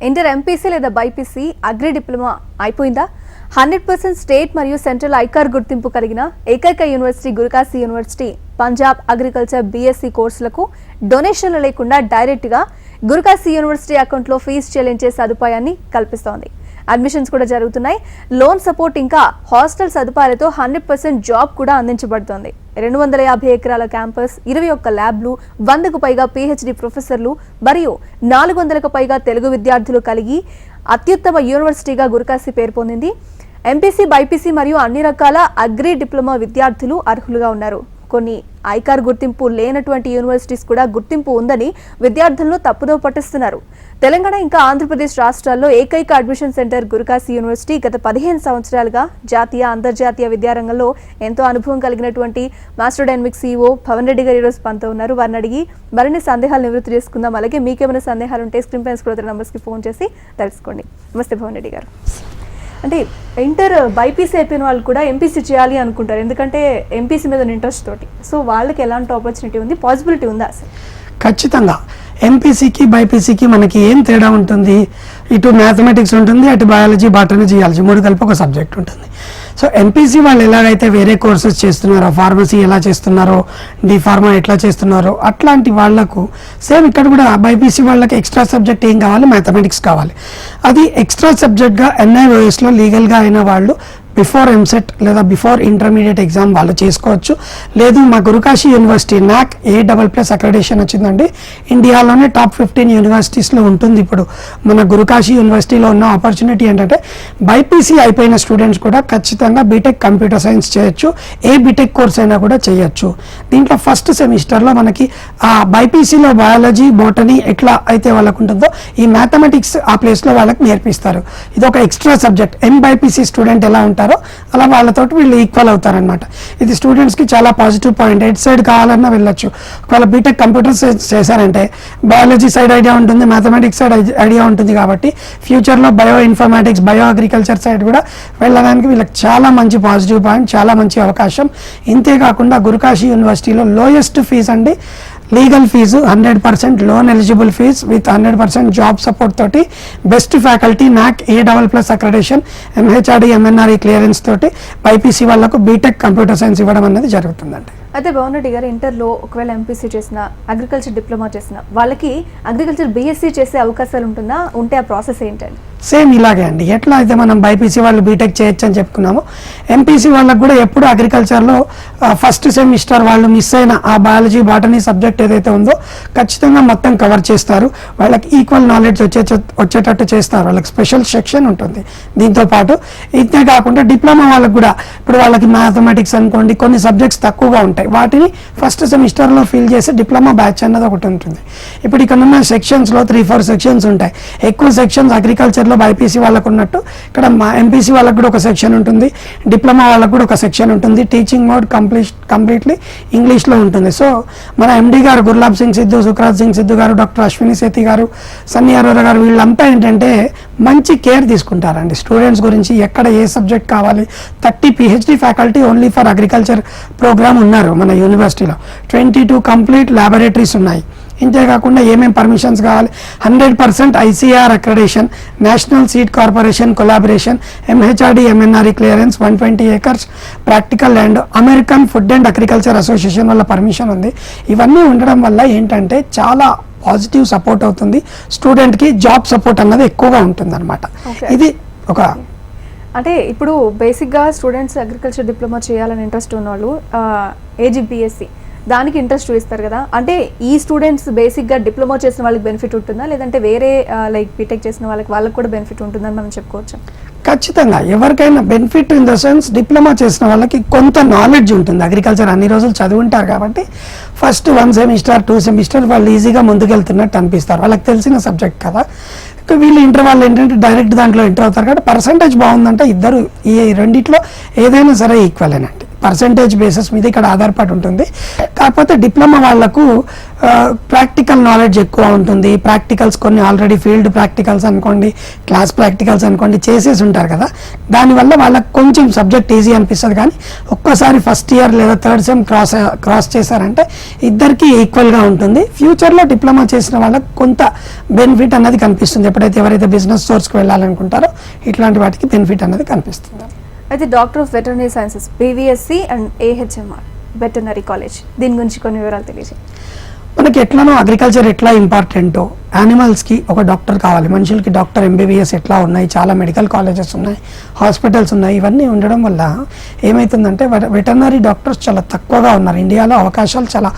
Inter MPC లేదా BiPC agri diploma అయిపోయిందా? 100% state మరియు సెంట్రల్ ఐకార్ గుర్తింపు కలిగిన ఏకైక university Gurukashi university Punjab agriculture BSc కోర్సులకు డొనేషన్లు లేకుండా డైరెక్ట్గా గురుకాశీ యూనివర్సిటీ అకౌంట్లో ఫీజు చెల్లించే సదుపాయాన్ని కల్పిస్తోంది. అడ్మిషన్స్ కూడా జరుగుతున్నాయి. లోన్ సపోర్ట్ ఇంకా హాస్టల్ సదుపాయాలతో 100% జాబ్ కూడా అందించబడుతోంది. 250 ఎకరాల క్యాంపస్, 21 ల్యాబ్లు, 100కు పైగా పీహెచ్డీ ప్రొఫెసర్లు మరియు 400కు పైగా తెలుగు విద్యార్థులు కలిగి అత్యుత్తమ యూనివర్సిటీగా గురుకాశీ పేరు పొందింది. ఎంపీసీ, బైపీసీ మరియు అన్ని రకాల అగ్రి డిప్లొమా విద్యార్థులు అర్హులుగా ఉన్నారు. కొన్ని ఐకార్ గుర్తింపు లేనటువంటి యూనివర్సిటీస్ కూడా గుర్తింపు ఉందని విద్యార్థులను తప్పుదో పట్టిస్తున్నారు. తెలంగాణ ఇంకా ఆంధ్రప్రదేశ్ రాష్ట్రాల్లో ఏకైక అడ్మిషన్ సెంటర్ గురుకాశీ యూనివర్సిటీ గత 15 సంవత్సరాలుగా జాతీయ, అంతర్జాతీయ విద్యారంగంలో ఎంతో అనుభవం కలిగినటువంటి master dynamic CEO Pavan Reddy గారు ఈరోజు మనతో ఉన్నారు. వారిని అడిగి మరిన్ని సందేహాలు నివృత్తి చేసుకుందాం. అలాగే మీకేమైనా సందేహాలు ఉంటే స్క్రీన్ పైన స్క్రోల్ అవుతున్న నంబర్స్కి ఫోన్ చేసి తెలుసుకోండి. నమస్తే పవన్ రెడ్డి గారు. అంటే ఇంటర్ బైపీసీ అయిపోయిన వాళ్ళు కూడా ఎంపీసీ చేయాలి అనుకుంటారు, ఎందుకంటే ఎంపీసీ మీద ఇంట్రెస్ట్ తోటి. సో వాళ్ళకి ఎలాంటి ఆపర్చునిటీ ఉంది, పాసిబిలిటీ ఉందా అసలు? ఖచ్చితంగా ఎంపీసీకి బైపీసీకి మనకి ఏం తేడా ఉంటుంది? ఇటు మ్యాథమెటిక్స్ ఉంటుంది, అటు బయాలజీ, బాటనీ, జియాలజీ 3 కలిపి ఒక సబ్జెక్ట్ ఉంటుంది. సో ఎంపీసీ వాళ్ళు ఎలాగైతే వేరే కోర్సెస్ చేస్తున్నారో, ఫార్మసీ ఎలా చేస్తున్నారో, ఫార్మా ఎట్లా చేస్తున్నారో, అట్లాంటి వాళ్లకు సేమ్ ఇక్కడ కూడా బైపీసీ వాళ్ళకి ఎక్స్ట్రా సబ్జెక్ట్ ఏం కావాలి? మ్యాథమెటిక్స్ కావాలి. అది ఎక్స్ట్రా సబ్జెక్ట్గా NIOSలో లీగల్గా అయిన వాళ్ళు బిఫోర్ ఎంసెట్ లేదా బిఫోర్ ఇంటర్మీడియట్ ఎగ్జామ్ వాళ్ళు చేసుకోవచ్చు. లేదు మా Gurukashi university NAC A++ accreditation వచ్చిందండి, ఇండియాలోనే టాప్ 15 యూనివర్సిటీస్లో ఉంటుంది. ఇప్పుడు మన గురుకాశీ యూనివర్సిటీలో ఉన్న ఆపర్చునిటీ ఏంటంటే బైపీసీ అయిపోయిన స్టూడెంట్స్ కూడా ఖచ్చితంగా బీటెక్ కంప్యూటర్ సైన్స్ చేయొచ్చు, ఏ బీటెక్ కోర్స్ అయినా కూడా చేయొచ్చు. దీంట్లో ఫస్ట్ సెమిస్టర్లో మనకి ఆ బైపీసీలో బయాలజీ, బోటనీ ఎట్లా అయితే వాళ్ళకు ఉంటుందో ఈ మ్యాథమెటిక్స్ ఆ ప్లేస్లో వాళ్ళకి నేర్పిస్తారు. ఇది ఒక ఎక్స్ట్రా సబ్జెక్ట్. బైపీసీ స్టూడెంట్ ఎలా ఉంటారు అలా వాళ్ళతో వీళ్ళు ఈక్వల్ అవుతారనమాట. ఇది స్టూడెంట్స్కి చాలా పాజిటివ్ పాయింట్. ఎట్ సైడ్ కావాలన్నా వెళ్ళొచ్చు. ఒకవేళ బీటెక్ కంప్యూటర్ సైన్స్ చేశారంటే బయాలజీ సైడ్ ఐడియా ఉంటుంది, మ్యాథమెటిక్స్ సైడ్ ఐడియా ఉంటుంది. కాబట్టి ఫ్యూచర్లో bio informatics, bio agriculture side కూడా వెళ్ళడానికి వీళ్ళకి చాలా మంచి పాజిటివ్ పాయింట్, చాలా మంచి అవకాశం. ఇంతేకాకుండా గురుకాశీ యూనివర్సిటీలో లోయెస్ట్ ఫీజు అండి, legal fee 100% loan eligible fee with 100% job support తోటి, best faculty, NAC A++ accreditation, MHRD MNRE clearance తోటి బైపీసీ వాళ్ళకు బీటెక్ కంప్యూటర్ సైన్స్ ఇవ్వడం అనేది జరుగుతుందండి. అయితే పవన్ రెడ్డి గారు, ఇంటర్లో ఒకవేళ ఎంపీసీ చేసిన, అగ్రికల్చర్ డిప్లొమా చేసిన వాళ్ళకి అగ్రికల్చర్ బీఎస్సీ చేసే అవకాశాలు ఉంటుందా? ఉంటే ఆ ప్రాసెస్ ఏంటండి? సేమ్ ఇలాగే అండి. ఎట్లా అయితే మనం బైపీసీ వాళ్ళు బీటెక్ చేయొచ్చు అని చెప్పుకున్నాము, ఎంపీసీ వాళ్ళకు కూడా ఎప్పుడు అగ్రికల్చర్లో ఫస్ట్ సెమిస్టర్ వాళ్ళు మిస్ అయిన ఆ బయాలజీ, బాటనీ సబ్జెక్ట్ ఏదైతే ఉందో ఖచ్చితంగా మొత్తం కవర్ చేస్తారు. వాళ్ళకి ఈక్వల్ నాలెడ్జ్ వచ్చేటట్టు చేస్తారు. వాళ్ళకి స్పెషల్ సెక్షన్ ఉంటుంది. దీంతో పాటు ఇంతే కాకుండా డిప్లొమా వాళ్ళకి కూడా ఇప్పుడు వాళ్ళకి మ్యాథమెటిక్స్ అనుకోండి, కొన్ని సబ్జెక్ట్స్ తక్కువగా ఉంటాయి, వాటిని ఫస్ట్ సెమిస్టర్లో ఫిల్ చేసి డిప్లొమా బ్యాచ్ అన్నది ఒకటి ఉంటుంది. ఇప్పుడు ఇక్కడ ఉన్న సెక్షన్స్లో 3-4 సెక్షన్స్ ఉంటాయి. ఎక్కువ సెక్షన్స్ అగ్రికల్చర్లో బైపీసీ వాళ్ళకు ఉన్నట్టు ఇక్కడ ఎంపీసీ వాళ్ళకు కూడా ఒక సెక్షన్ ఉంటుంది, డిప్లొమా వాళ్ళకు కూడా ఒక సెక్షన్ ఉంటుంది. టీచింగ్ మోడ్ కంప్లీట్లీ ఇంగ్లీష్లో ఉంటుంది. సో మన MD గారు గుర్లాబ్ సింగ్ సిద్ధు, సుఖ్రాజ్ సింగ్ సిద్ధు గారు, డాక్టర్ అశ్విని సేతి గారు, సన్నీ అరోరా గారు, వీళ్ళంతా ఏంటంటే మంచి కేర్ తీసుకుంటారండి స్టూడెంట్స్ గురించి. ఎక్కడ ఏ సబ్జెక్ట్ కావాలి, 30 PhD faculty only for agriculture program ఉన్నారు మన యూనివర్సిటీలో. 22 కంప్లీట్ ల్యాబొరేటరీస్ ఉన్నాయి. ఇంతేకాకుండా ఏమేమి పర్మిషన్స్ కావాలి, 100% ICAR accreditation, national seed corporation collaboration, MHRD MNRE clearance, 120 acres practical land, American food and agriculture association వల్ల పర్మిషన్ ఉంది. ఇవన్నీ ఉండడం వల్ల ఏంటంటే చాలా పాజిటివ్ సపోర్ట్ అవుతుంది స్టూడెంట్కి. జాబ్ సపోర్ట్ అన్నది ఎక్కువగా ఉంటుంది అనమాట. ఇది ఒక అంటే ఇప్పుడు బేసిక్గా స్టూడెంట్స్ అగ్రికల్చర్ డిప్లొమా చేయాలని ఇంట్రెస్ట్ ఉన్నవాళ్ళు AGBSC దానికి ఇంట్రెస్ట్ చూపిస్తారు కదా. అంటే ఈ స్టూడెంట్స్ బేసిక్గా డిప్లొమా చేసిన వాళ్ళకి బెనిఫిట్ ఉంటుందా, లేదంటే వేరే లైక్ బీటెక్ చేసిన వాళ్ళకి కూడా బెనిఫిట్ ఉంటుందని మనం చెప్పుకోవచ్చు? ఖచ్చితంగా ఎవరికైనా benefit in the sense, diploma చేసిన వాళ్ళకి కొంత నాలెడ్జ్ ఉంటుంది. అగ్రికల్చర్ అన్ని రోజులు చదువుంటారు కాబట్టి ఫస్ట్ 1 సెమిస్టర్ 2 సెమిస్టర్ వాళ్ళు ఈజీగా ముందుకెళ్తున్నట్టు అనిపిస్తారు. వాళ్ళకి తెలిసిన సబ్జెక్ట్ కదా. వీళ్ళు ఇంటర్ వాళ్ళు ఏంటంటే డైరెక్ట్ దాంట్లో ఎంటర్ అవుతారు కాబట్టి పర్సంటేజ్ బాగుందంటే ఇద్దరు ఈ రెండిట్లో ఏదైనా సరే ఈక్వలేనండి. పర్సంటేజ్ బేసిస్ మీద ఇక్కడ ఆధారపడి ఉంటుంది. కాకపోతే డిప్లొమా వాళ్ళకు ప్రాక్టికల్ నాలెడ్జ్ ఎక్కువ ఉంటుంది. ప్రాక్టికల్స్ కొన్ని ఆల్రెడీ ఫీల్డ్ ప్రాక్టికల్స్ అనుకోండి, క్లాస్ ప్రాక్టికల్స్ అనుకోండి చేసేసి ఉంటారు కదా, దానివల్ల వాళ్ళకి కొంచెం సబ్జెక్ట్ ఈజీ అనిపిస్తుంది. కానీ ఒక్కసారి ఫస్ట్ ఇయర్ లేదా థర్డ్ సెమ్ క్రాస్ చేశారంటే ఇద్దరికి ఈక్వల్గా ఉంటుంది. ఫ్యూచర్లో డిప్లొమా చేసిన వాళ్ళకి కొంత బెనిఫిట్ అన్నది కనిపిస్తుంది. ఎప్పుడైతే ఎవరైతే బిజినెస్ సోర్స్కి వెళ్ళాలనుకుంటారో ఇట్లాంటి వాటికి బెనిఫిట్ అన్నది కనిపిస్తుంది. అయితే doctor of veterinary sciences BVSC and AHMR veterinary college, దీని గురించి కొన్ని వివరాలు తెలియజేయండి. మనకి ఎట్లానో అగ్రికల్చర్ ఎట్లా ఇంపార్టెంటో యానిమల్స్కి ఒక డాక్టర్ కావాలి, మనుషులకి డాక్టర్ MBBS ఎట్లా ఉన్నాయి, చాలా మెడికల్ కాలేజెస్ ఉన్నాయి, హాస్పిటల్స్ ఉన్నాయి. ఇవన్నీ ఉండడం వల్ల ఏమవుతుందంటే వెటర్నరీ డాక్టర్స్ చాలా తక్కువగా ఉన్నారు. ఇండియాలో అవకాశాలు చాలా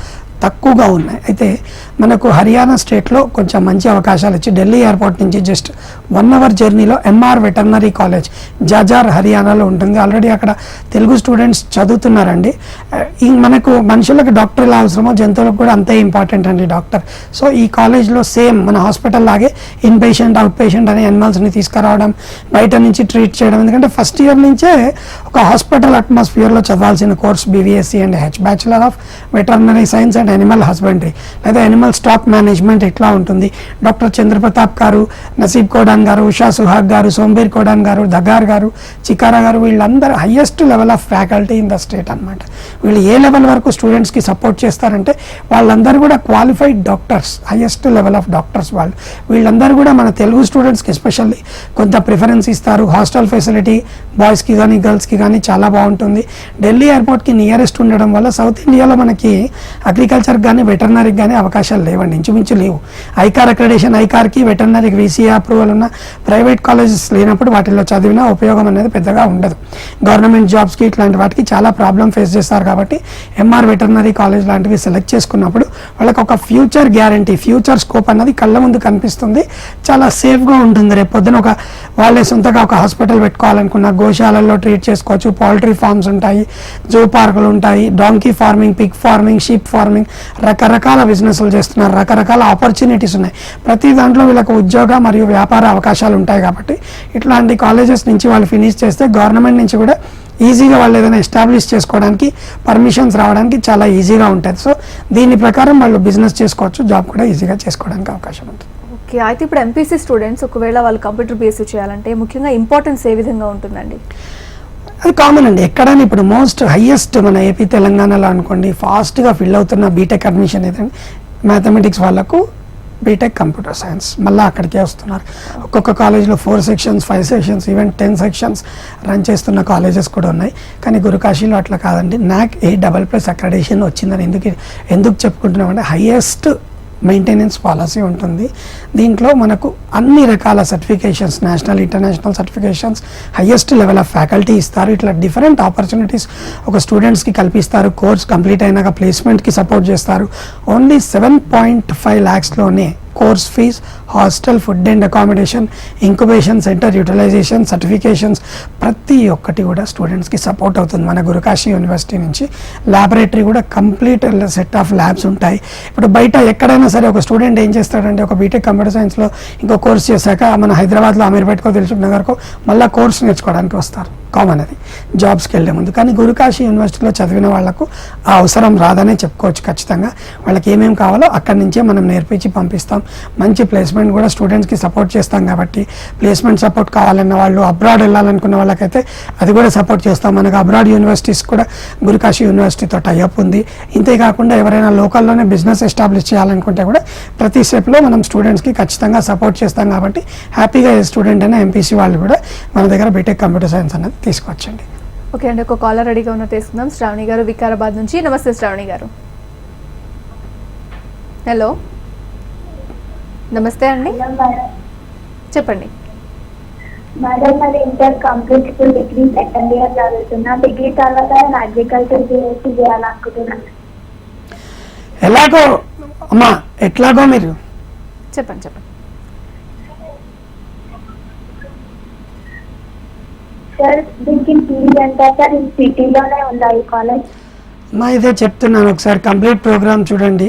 తక్కువగా ఉన్నాయి. అయితే మనకు హర్యానా స్టేట్లో కొంచెం మంచి అవకాశాలు ఇచ్చి ఢిల్లీ ఎయిర్పోర్ట్ నుంచి జస్ట్ 1 అవర్ జర్నీలో MR వెటర్నరీ కాలేజ్ జాజార్ హర్యానాలో ఉంటుంది. ఆల్రెడీ అక్కడ తెలుగు స్టూడెంట్స్ చదువుతున్నారండి. మనకు మనుషులకు డాక్టర్ ఎలా అవసరమో జంతువులకు కూడా అంతే ఇంపార్టెంట్ అండి డాక్టర్. సో ఈ కాలేజ్లో సేమ్ మన హాస్పిటల్ లాగే ఇన్ పేషెంట్ అవుట్ పేషెంట్ అనే యానిమల్స్ని తీసుకురావడం, బయట నుంచి ట్రీట్ చేయడం. ఎందుకంటే ఫస్ట్ ఇయర్ నుంచే ఒక హాస్పిటల్ అట్మాస్ఫియర్లో చదవాల్సిన course BVSC and bachelor of veterinary science and animal husbandry లేదా యానిమల్ స్టాక్ మేనేజ్మెంట్ ఎట్లా ఉంటుంది. డాక్టర్ చంద్రప్రతాప్ గారు, నసీబ్ కోడాన్ గారు, ఉషా సుహాగ్ గారు, సోంబీర్ కోడాన్ గారు, దగార్ గారు, చికారా గారు, వీళ్ళందరూ highest level of faculty in the state అనమాట. వీళ్ళు ఏ లెవెల్ వరకు స్టూడెంట్స్కి సపోర్ట్ చేస్తారంటే వాళ్ళందరూ కూడా qualified doctors, highest level of doctors వాళ్ళు. వీళ్ళందరూ కూడా మన తెలుగు స్టూడెంట్స్కి ఎస్పెషల్లీ కొంత ప్రిఫరెన్స్ ఇస్తారు. హాస్టల్ ఫెసిలిటీ బాయ్స్కి కానీ గర్ల్స్కి కానీ చాలా బాగుంటుంది. ఢిల్లీ ఎయిర్పోర్ట్కి నియరెస్ట్ ఉండడం వల్ల సౌత్ ఇండియాలో మనకి అగ్రికల్చర్ కానీ వెటర్నరీకి కానీ అవకాశాలు లేవండి, ఇంచుమించు లేవు. ఐకార్ అక్రెడిషన్, ఐకార్కి వెటర్నరీకి VCA అప్రూవల్ ఉన్న ప్రైవేట్ కాలేజెస్ లేనప్పుడు వాటిల్లో చదివినా ఉపయోగం అనేది పెద్దగా ఉండదు. గవర్నమెంట్ జాబ్స్కి ఇట్లాంటి వాటికి చాలా ప్రాబ్లం ఫేస్ చేస్తారు. కాబట్టి MR వెటర్నరీ కాలేజ్ లాంటివి సెలెక్ట్ చేసుకున్నప్పుడు వాళ్ళకి ఒక ఫ్యూచర్ గ్యారంటీ, ఫ్యూచర్ స్కోప్ అన్నది కళ్ళ ముందు కనిపిస్తుంది. చాలా సేఫ్గా ఉంటుంది. రేపు పొద్దున ఒక వాళ్ళే సొంతగా ఒక హాస్పిటల్ పెట్టుకోవాలనుకున్న గోశాలల్లో ట్రీట్ చేసుకోవచ్చు. పౌల్ట్రీ ఫార్మ్స్ ఉంటాయి, జూ పార్కులు ఉంటాయి, donkey farming, Pig farming, sheep farming, రకరకాల బిజినెస్లు చేస్తున్నారు. రకరకాల ఆపర్చునిటీస్ ఉన్నాయి. ప్రతి దాంట్లో వీళ్ళకు ఉద్యోగ మరియు వ్యాపార అవకాశాలు ఉంటాయి. కాబట్టి ఇట్లాంటి కాలేజెస్ నుంచి వాళ్ళు ఫినిష్ చేస్తే గవర్నమెంట్ నుంచి కూడా ఈజీగా వాళ్ళు ఏదైనా ఎస్టాబ్లిష్ చేసుకోవడానికి, పర్మిషన్స్ రావడానికి చాలా ఈజీగా ఉంటుంది. సో దీని ప్రకారం వాళ్ళు బిజినెస్ చేసుకోవచ్చు, జాబ్ కూడా ఈజీగా చేసుకోవడానికి అవకాశం ఉంటుంది. ఓకే, అయితే ఇప్పుడు MPC స్టూడెంట్స్ ఒకవేళ వాళ్ళు కంప్యూటర్ బేస్డ్ చేయాలంటే ముఖ్యంగా ఇంపార్టెన్స్ ఏ విధంగా ఉంటుందండి? అది కామన్ అండి. ఎక్కడైనా ఇప్పుడు మోస్ట్ హైయెస్ట్ మన ఏపీ తెలంగాణలో అనుకోండి ఫాస్ట్గా ఫిల్ అవుతున్న బీటెక్ అడ్మిషన్ ఏదండి, మ్యాథమెటిక్స్ వాళ్ళకు బీటెక్ కంప్యూటర్ సైన్స్ మళ్ళీ అక్కడికే వస్తున్నారు. ఒక్కొక్క కాలేజ్లో 4 sections, 5 sections, even 10 sections run చేస్తున్న కాలేజెస్ కూడా ఉన్నాయి. కానీ గురుకాశీలో అట్లా కాదండి. NAC A++ అక్రెడిషన్ వచ్చిందని ఎందుకు చెప్పుకుంటున్నామంటే హైయెస్ట్ మెయింటెనెన్స్ పాలసీ ఉంటుంది. దీంట్లో మనకు అన్ని రకాల certifications, national international certifications, highest level of faculty ఇస్తారు. ఇట్లా డిఫరెంట్ ఆపర్చునిటీస్ ఒక స్టూడెంట్స్కి కల్పిస్తారు. కోర్స్ కంప్లీట్ అయినాక ప్లేస్మెంట్కి సపోర్ట్ చేస్తారు. ఓన్లీ 7.5 lakhsలోనే course fee, hostel, food and accommodation, incubation centre utilisation, certifications ప్రతి ఒక్కటి కూడా స్టూడెంట్స్కి సపోర్ట్ అవుతుంది మన గురుకాశీ యూనివర్సిటీ నుంచి. ల్యాబొరేటరీ కూడా కంప్లీట్ సెట్ ఆఫ్ ల్యాబ్స్ ఉంటాయి. ఇప్పుడు బయట ఎక్కడైనా సరే ఒక స్టూడెంట్ ఏం చేస్తాడంటే ఒక బీటెక్ కంప్యూటర్ సైన్స్లో ఇంకో కోర్స్ చేశాక మన హైదరాబాద్లో అమీర్పేట్కో, దిల్సుఖ్ నగర్కో మళ్ళీ కోర్స్ నేర్చుకోవడానికి వస్తారు. కామన్ అది జాబ్స్కి వెళ్ళే ముందు. కానీ గురుకాశీ యూనివర్సిటీలో చదివిన వాళ్ళకు ఆ అవసరం రాదనే చెప్పుకోవచ్చు. ఖచ్చితంగా వాళ్ళకి ఏమేమి కావాలో అక్కడి నుంచే మనం నేర్పించి పంపిస్తాం. మంచి ప్లేస్మెంట్ కూడా స్టూడెంట్స్కి సపోర్ట్ చేస్తాం. కాబట్టి ప్లేస్మెంట్ సపోర్ట్ కావాలన్న వాళ్ళు, అబ్రాడ్ వెళ్ళాలనుకున్న వాళ్ళకైతే అది కూడా సపోర్ట్ చేస్తాం. మనకు అబ్రాడ్ యూనివర్సిటీస్ కూడా గురుకాశీ యూనివర్సిటీతో టైఅప్ ఉంది. ఇంతేకాకుండా ఎవరైనా లోకల్లోనే బిజినెస్ ఎస్టాబ్లిష్ చేయాలనుకుంటే కూడా ప్రతి స్టెప్లో మనం స్టూడెంట్స్కి ఖచ్చితంగా సపోర్ట్ చేస్తాం. కాబట్టి హ్యాపీగా ఏ స్టూడెంట్ అయినా MPC వాళ్ళు కూడా మన దగ్గర బీటెక్ కంప్యూటర్ సైన్స్ అనేది తీసుకొచ్చండి. ఓకే అండి, ఒక కాలర్ రెడీగా ఉన్న తీసుకుందాం. శ్రావణి గారు వికారాబాద్ నుంచి. నమస్తే శ్రావణి గారు. హలో, నమస్తే అండి, చెప్పండి. మేడం, మరి ఇంటర్ కంప్లీట్, ఇప్పుడు డిగ్రీ సెకండ్ ఇయర్ చదువుతున్నా. డిగ్రీ తర్వాత నేను అగ్రికల్చర్ BSc చేయాలనుకుంటున్నాను. ఎలాగో అమ్మా, ఎట్లాగో మీరు చెప్పండి. సార్ దీనికి ఫీజు ఎంత సార్? ఈ సిటీలోనే ఉందా ఈ కాలేజ్? మా ఇదే చెప్తున్నాను, ఒకసారి కంప్లీట్ ప్రోగ్రామ్ చూడండి.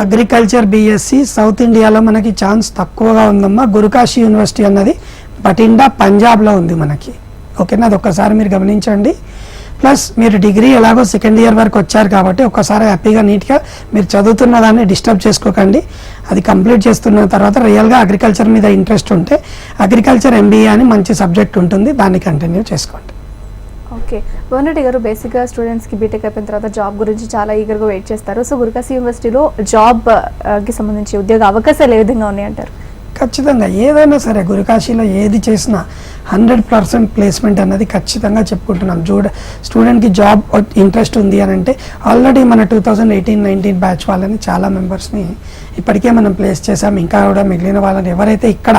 అగ్రికల్చర్ BSc సౌత్ ఇండియాలో మనకి ఛాన్స్ తక్కువగా ఉందమ్మా. గురుకాశీ యూనివర్సిటీ అన్నది బటిండా పంజాబ్లో ఉంది మనకి. ఓకేనా, అది ఒక్కసారి మీరు గమనించండి. ప్లస్ మీరు డిగ్రీ ఎలాగో సెకండ్ ఇయర్ వరకు వచ్చారు కాబట్టి ఒక్కసారి హ్యాపీగా నీట్గా మీరు చదువుతున్న దాన్ని డిస్టర్బ్ చేసుకోకండి. అది కంప్లీట్ చేస్తున్న తర్వాత రియల్గా అగ్రికల్చర్ మీద ఇంట్రెస్ట్ ఉంటే అగ్రికల్చర్ MBA అని మంచి సబ్జెక్ట్ ఉంటుంది, దాన్ని కంటిన్యూ చేసుకోండి. ఓకే, భువన్ రెడ్డి గారు, బేసిక్గా స్టూడెంట్స్కి బీటెక్ అయిపోయిన తర్వాత జాబ్ గురించి చాలా ఈగర్గా వెయిట్ చేస్తారు. సో గురుకాశీ యూనివర్సిటీలో జాబ్కి సంబంధించి ఉద్యోగ అవకాశాలు ఏ విధంగా ఉన్నాయంటారు? ఖచ్చితంగా ఏదైనా సరే గురుకాశీలో ఏది చేసినా 100% ప్లేస్మెంట్ అన్నది ఖచ్చితంగా చెప్పుకుంటున్నాం. స్టూడెంట్కి జాబ్ ఇంట్రెస్ట్ ఉంది అని అంటే ఆల్రెడీ మన 2018-19 బ్యాచ్ వాళ్ళని చాలా మెంబర్స్ని ఇప్పటికే మనం ప్లేస్ చేసాం. ఇంకా కూడా మిగిలిన వాళ్ళని ఎవరైతే ఇక్కడ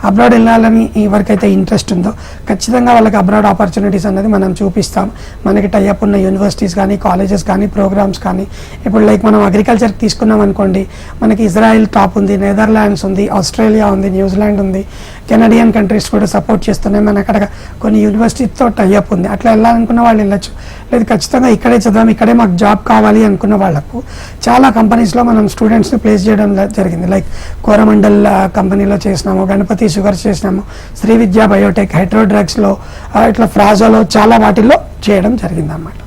అబ్రాడ్ వెళ్ళాలని ఎవరికైతే ఇంట్రెస్ట్ ఉందో ఖచ్చితంగా వాళ్ళకి అబ్రాడ్ ఆపర్చునిటీస్ అనేది మనం చూపిస్తాం. మనకి టైఅప్ ఉన్న యూనివర్సిటీస్ కానీ, కాలేజెస్ కానీ, ప్రోగ్రామ్స్ కానీ, ఇప్పుడు లైక్ మనం అగ్రికల్చర్ తీసుకున్నాం అనుకోండి, మనకి ఇజ్రాయెల్ టాప్ ఉంది, నెదర్లాండ్స్ ఉంది, ఆస్ట్రేలియా ఉంది, న్యూజిలాండ్ ఉంది, కెనడియన్ కంట్రీస్ కూడా సపోర్ట్ చేస్తున్నాయి. మన అక్కడ కొన్ని యూనివర్సిటీతో టైఅప్ ఉంది. అట్లా వెళ్ళాలనుకున్న వాళ్ళు వెళ్ళొచ్చు. లేదు ఖచ్చితంగా ఇక్కడే చదవం, ఇక్కడే మాకు జాబ్ కావాలి అనుకున్న వాళ్ళకు చాలా కంపెనీస్లో మనం స్టూడెంట్స్ని ప్లేస్ చేయడం జరిగింది. లైక్ కోరమండల్ కంపెనీలో చేసినాము, గణపతి షుగర్స్ చేసినాము, శ్రీ విద్యా బయోటెక్, హెట్రో డ్రగ్స్లో, ఇట్లా ఫ్రాజోలో చాలా వాటిల్లో చేయడం జరిగింది అన్నమాట.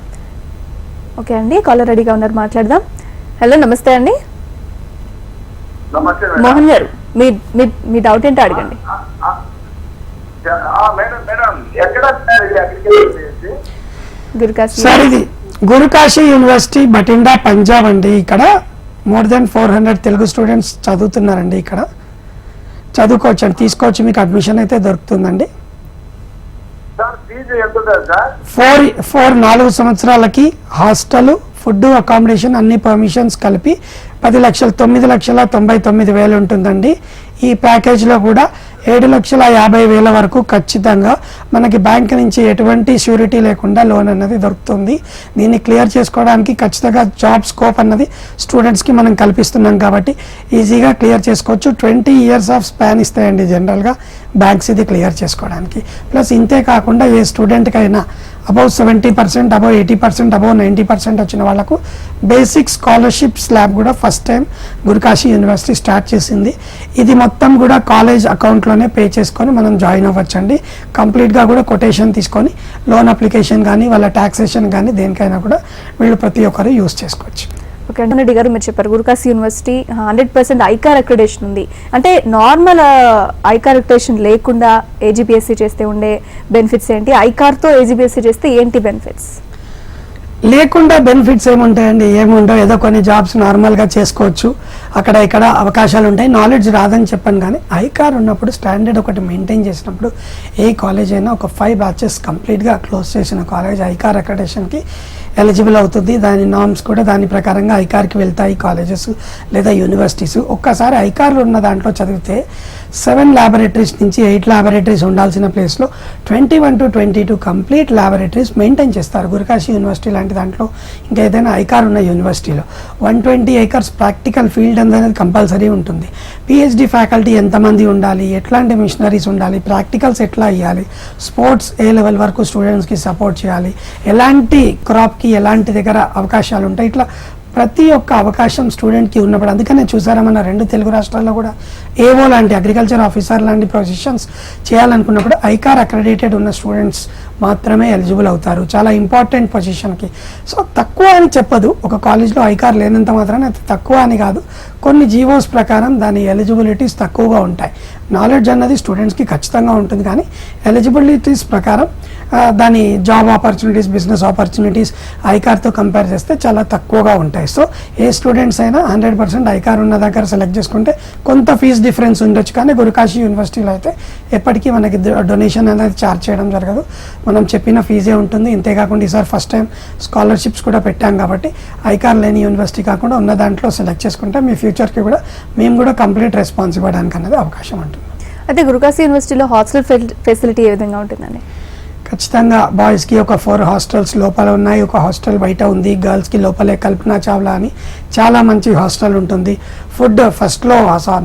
ఓకే అండి, కాలర్ రెడీగా ఉన్నారు, మాట్లాడదాం. హలో, నమస్తే అండి. నమస్తే మోహన్ గారు, మీ డౌట్ ఏంటో అడగండి. మేడం ఎక్కడ అగ్రికల్చర్ గురుకాశీ సార్ ఇది గురుకాశీ యూనివర్సిటీ బటిండా పంజాబ్ అండి. ఇక్కడ మోర్ దెన్ 400 తెలుగు స్టూడెంట్స్ చదువుతున్నారండి. ఇక్కడ చదువుకోవచ్చు అండి, తీసుకోవచ్చు, మీకు అడ్మిషన్ అయితే దొరుకుతుందండి. సార్ ఫీజు ఎంత ఉంటుంది సార్? 4 సంవత్సరాలకి హాస్టల్, ఫుడ్, అకామిడేషన్ అన్ని పర్మిషన్స్ కలిపి 10,09,99,000 ఉంటుందండి. ఈ ప్యాకేజ్లో కూడా 7,50,000 వరకు ఖచ్చితంగా మనకి బ్యాంక్ నుంచి ఎటువంటి ష్యూరిటీ లేకుండా లోన్ అన్నది దొరుకుతుంది. దీన్ని క్లియర్ చేసుకోవడానికి ఖచ్చితంగా జాబ్ స్కోప్ అన్నది స్టూడెంట్స్కి మనం కల్పిస్తున్నాం కాబట్టి ఈజీగా క్లియర్ చేసుకోవచ్చు. 20 years ఆఫ్ స్పాన్ ఇస్తాయండి జనరల్గా బ్యాంక్స్ ఇది క్లియర్ చేసుకోవడానికి. ప్లస్ ఇంతే కాకుండా ఏ స్టూడెంట్కైనా అబౌవ్ 70%, అబౌవ్ 80%, అబౌవ్ 90% వచ్చిన వాళ్ళకు బేసిక్ స్కాలర్షిప్ స్లాబ్ కూడా first time Gurukashi university start చేసింది. ఇది మొత్తం కూడా కాలేజ్ అకౌంట్లోనే పే చేసుకొని మనం జాయిన్ అవ్వచ్చండి. కంప్లీట్గా కూడా కొటేషన్ తీసుకొని లోన్ అప్లికేషన్ కానీ, వాళ్ళ ట్యాక్సేషన్ కానీ దేనికైనా కూడా వీళ్ళు ప్రతి ఒక్కరు యూజ్ చేసుకోవచ్చు. ఓకే, రెడ్డి గారు, మీరు చెప్పారు గురుకాశీ యూనివర్సిటీ 100% ఐకార్ అక్రిడేషన్ ఉంది అంటే, నార్మల్ ఐకార్ అక్రిడేషన్ లేకుండా AGPSC చేస్తే ఉండే బెనిఫిట్స్ ఏంటి, ఐకార్తో AGPSC చేస్తే ఏంటి బెనిఫిట్స్? లేకుండా బెనిఫిట్స్ ఏముంటాయండి? ఏముండవు. ఏదో కొన్ని జాబ్స్ నార్మల్గా చేసుకోవచ్చు, అక్కడ ఇక్కడ అవకాశాలు ఉంటాయి. నాలెడ్జ్ రాదని చెప్పాను కానీ ఐకార్ ఉన్నప్పుడు స్టాండర్డ్ ఒకటి మెయింటైన్ చేసినప్పుడు ఏ కాలేజ్ అయినా ఒక 5 బ్యాచెస్ కంప్లీట్గా క్లోజ్ చేసిన కాలేజ్ ఐకార్ అక్రిడేషన్కి ఎలిజిబుల్ అవుతుంది. దాని నామ్స్ కూడా దాని ప్రకారంగా ఐకార్కి వెళ్తాయి కాలేజెస్ లేదా యూనివర్సిటీస్. ఒక్కసారి ఐకార్లో ఉన్న దాంట్లో చదివితే 7 ల్యాబొరేటరీస్ నుంచి 8 ల్యాబొరేటరీస్ ఉండాల్సిన ప్లేస్లో 21 to 22 కంప్లీట్ ల్యాబొరేటరీస్ మెయింటైన్ చేస్తారు గురుకాశీ యూనివర్సిటీ లాంటి దాంట్లో. ఇంకా ఏదైనా ఐకార్ ఉన్న యూనివర్సిటీలో 120 acres ప్రాక్టికల్ ఫీల్డ్ అనేది కంపల్సరీ ఉంటుంది. PhD ఫ్యాకల్టీ ఎంతమంది ఉండాలి, ఎట్లాంటి మిషనరీస్ ఉండాలి, ప్రాక్టికల్స్ ఎట్లా ఇవ్వాలి, స్పోర్ట్స్ ఏ లెవెల్ వరకు స్టూడెంట్స్కి సపోర్ట్ చేయాలి, ఎలాంటి క్రాప్కి ఎలాంటి దగ్గర అవకాశాలు ఉంటాయి, ఇట్లా ప్రతి ఒక్క అవకాశం స్టూడెంట్కి ఉన్నప్పుడు. అందుకనే చూసారా మన 2 తెలుగు రాష్ట్రాల్లో కూడా ఏవో లాంటి అగ్రికల్చర్ ఆఫీసర్ లాంటి పొజిషన్స్ చేయాలనుకున్నప్పుడు ఐకార్ అక్రెడిటెడ్ ఉన్న స్టూడెంట్స్ మాత్రమే ఎలిజిబుల్ అవుతారు, చాలా ఇంపార్టెంట్ పొజిషన్కి. సో తక్కువ అని చెప్పదు, ఒక కాలేజ్లో ఐకార్ లేనంత మాత్రాన తక్కువ అని కాదు. కొన్ని జీవోస్ ప్రకారం దాని ఎలిజిబిలిటీస్ తక్కువగా ఉంటాయి. నాలెడ్జ్ అన్నది స్టూడెంట్స్కి ఖచ్చితంగా ఉంటుంది కానీ ఎలిజిబిలిటీస్ ప్రకారం దాని జాబ్ ఆపర్చునిటీస్, బిజినెస్ ఆపర్చునిటీస్ ఐకార్తో కంపేర్ చేస్తే చాలా తక్కువగా ఉంటాయి. సో ఏ స్టూడెంట్స్ అయినా 100% ఐకార్ ఉన్న దగ్గర సెలెక్ట్ చేసుకుంటే కొంత ఫీజు డిఫరెన్స్ ఉండొచ్చు కానీ గురుకాశీ యూనివర్సిటీలో అయితే ఎప్పటికీ మనకి డొనేషన్ అనేది ఛార్జ్ చేయడం జరగదు, మనం చెప్పిన ఫీజే ఉంటుంది. ఇంతేకాకుండా ఈసారి ఫస్ట్ టైం స్కాలర్షిప్స్ కూడా పెట్టాం కాబట్టి ఐకార్ లేని యూనివర్సిటీ కాకుండా ఉన్న దాంట్లో సెలెక్ట్ చేసుకుంటే మీ ఫ్యూచర్కి కూడా మేము కూడా కంప్లీట్ రెస్పాన్స్ ఇవ్వడానికి అనేది అవకాశం ఉంటుంది. అయితే గురుకాశీ యూనివర్సిటీలో హాస్టల్ ఫెసిలిటీ ఏ విధంగా ఉంటుందండి? ఖచ్చితంగా బాయ్స్కి ఒక 4 హాస్టల్స్ లోపల ఉన్నాయి, ఒక హాస్టల్ బయట ఉంది. గర్ల్స్కి లోపలే కల్పనా చావ్లా అని చాలా మంచి హాస్టల్ ఉంటుంది. ఫుడ్ ఫస్ట్లో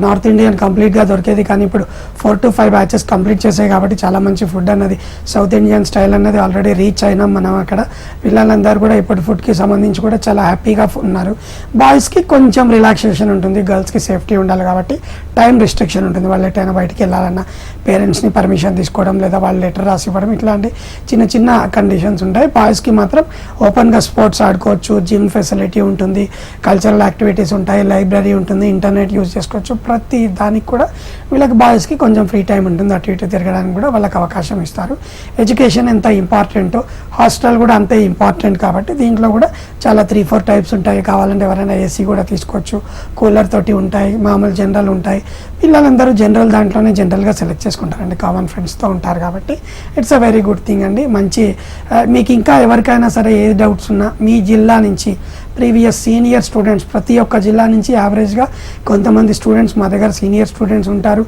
నార్త్ ఇండియన్ కంప్లీట్గా దొరికేది, కానీ ఇప్పుడు 4 to 5 బ్యాచెస్ కంప్లీట్ చేసాయి కాబట్టి చాలా మంచి ఫుడ్ అన్నది సౌత్ ఇండియన్ స్టైల్ అన్నది ఆల్రెడీ రీచ్ అయినాం మనం అక్కడ. పిల్లలందరూ కూడా ఇప్పుడు ఫుడ్కి సంబంధించి కూడా చాలా హ్యాపీగా ఉన్నారు. బాయ్స్కి కొంచెం రిలాక్సేషన్ ఉంటుంది, గర్ల్స్కి సేఫ్టీ ఉండాలి కాబట్టి టైం రిస్ట్రిక్షన్ ఉంటుంది. వాళ్ళు ఎటైనా బయటికి వెళ్ళాలన్నా పేరెంట్స్ని పర్మిషన్ తీసుకోవడం లేదా వాళ్ళు లెటర్ రాసి ఇవ్వడం ఇట్లాంటి చిన్న చిన్న కండిషన్స్ ఉంటాయి. బాయ్స్కి మాత్రం ఓపెన్గా స్పోర్ట్స్ ఆడుకోవచ్చు, జిమ్ ఫెసిలిటీ ఉంటుంది, కల్చరల్ యాక్టివిటీస్ ఉంటాయి, లైబ్రరీ ఉంటుంది, ఇంటర్నెట్ యూజ్ చేసుకోవచ్చు. ప్రతి దానికి కూడా వీళ్ళకి బాయ్స్కి కొంచెం ఫ్రీ టైం ఉంటుంది, అటు ఇటు తిరగడానికి కూడా వాళ్ళకి అవకాశం ఇస్తారు. ఎడ్యుకేషన్ ఎంత ఇంపార్టెంటో హాస్టల్ కూడా అంతే ఇంపార్టెంట్ కాబట్టి దీంట్లో కూడా చాలా 3-4 టైప్స్ ఉంటాయి. కావాలంటే ఎవరైనా ఏసీ కూడా తీసుకోవచ్చు, కూలర్ తోటి ఉంటాయి, మామూలు జనరల్ ఉంటాయి. పిల్లలందరూ జనరల్ దాంట్లోనే జనరల్గా సెలెక్ట్ చేసుకుంటారండి, కామన్ ఫ్రెండ్స్తో ఉంటారు కాబట్టి it's a very good thing అండి. మంచి మీకు ఇంకా ఎవరికైనా సరే ఏ డౌట్స్ ఉన్నా మీ జిల్లా నుంచి ప్రీవియస్ సీనియర్ స్టూడెంట్స్ ప్రతి ఒక్క జిల్లా నుంచి యావరేజ్గా కొంతమంది స్టూడెంట్స్ మా దగ్గర సీనియర్ స్టూడెంట్స్ ఉంటారు,